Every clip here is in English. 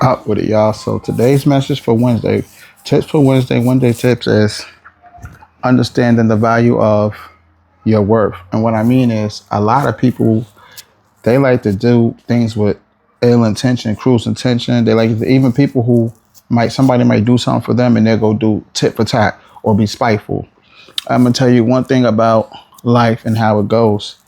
up with it, y'all. So today's message for Wednesday, tips for Wednesday, Wednesday tips is understanding the value of your worth. And what I mean is a lot of people, they like to do things with ill intention, cruel intention. They like even people who somebody might do something for them and they'll go do tit for tat or be spiteful. I'm gonna tell you one thing about life and how it goes.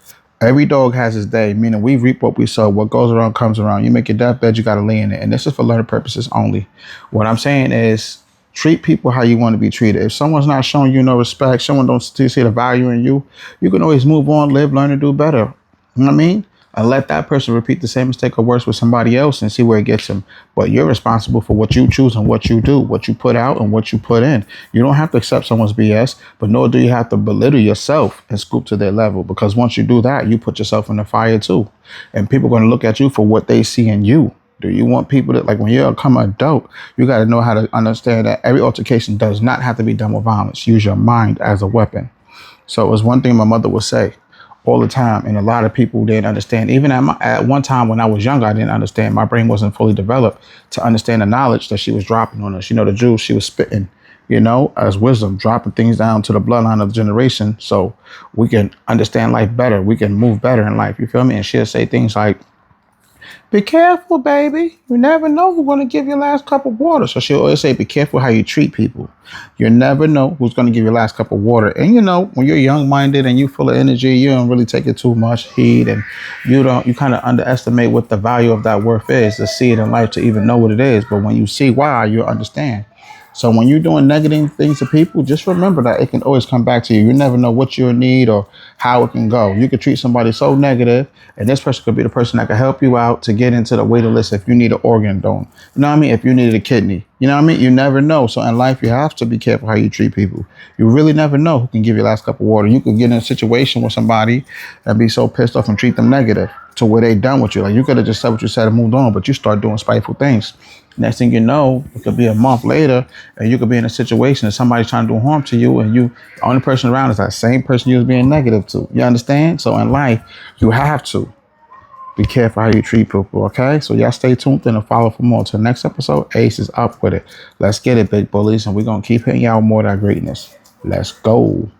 Every dog has his day, meaning we reap what we sow. What goes around comes around. You make your deathbed, you got to lay in it. And this is for learning purposes only. What I'm saying is treat people how you want to be treated. If someone's not showing you no respect, someone don't see the value in you, you can always move on, live, learn, and do better. You know what I mean? And let that person repeat the same mistake or worse with somebody else and see where it gets them. But you're responsible for what you choose and what you do, what you put out and what you put in. You don't have to accept someone's BS, but nor do you have to belittle yourself and scoop to their level. Because once you do that, you put yourself in the fire too. And people are going to look at you for what they see in you. Do you want people that, like when you become an adult, you got to know how to understand that every altercation does not have to be done with violence. Use your mind as a weapon. So it was one thing my mother would say all the time, and a lot of people didn't understand. Even at one time when I was younger, I didn't understand. My brain wasn't fully developed to understand the knowledge that she was dropping on us. You know, the juice she was spitting, you know, as wisdom, dropping things down to the bloodline of the generation so we can understand life better. We can move better in life. You feel me? And she'll say things like, be careful, baby. You never know who's going to give your last cup of water. So she'll always say, be careful how you treat people. You never know who's going to give your last cup of water. And you know, when you're young-minded and you're full of energy, you don't really take it too much heed, and you kind of underestimate what the value of that worth is, to see it in life, to even know what it is. But when you see why, you'll understand. So when you're doing negative things to people, just remember that it can always come back to you. You never know what you'll need or how it can go. You could treat somebody so negative, and this person could be the person that can help you out to get into the waiting list if you need an organ donor. You know what I mean? If you needed a kidney. You know what I mean? You never know. So in life, you have to be careful how you treat people. You really never know who can give you the last cup of water. You could get in a situation with somebody and be so pissed off and treat them negative to where they done with you. Like you could have just said what you said and moved on, but you start doing spiteful things. Next thing you know, it could be a month later and you could be in a situation and somebody's trying to do harm to you, and the only person around is that same person you was being negative to. You understand? So in life, you have to be careful how you treat people, okay? So y'all stay tuned and follow for more. Till next episode, Ace is up with it. Let's get it, big bullies, and we're going to keep hitting y'all more of that greatness. Let's go.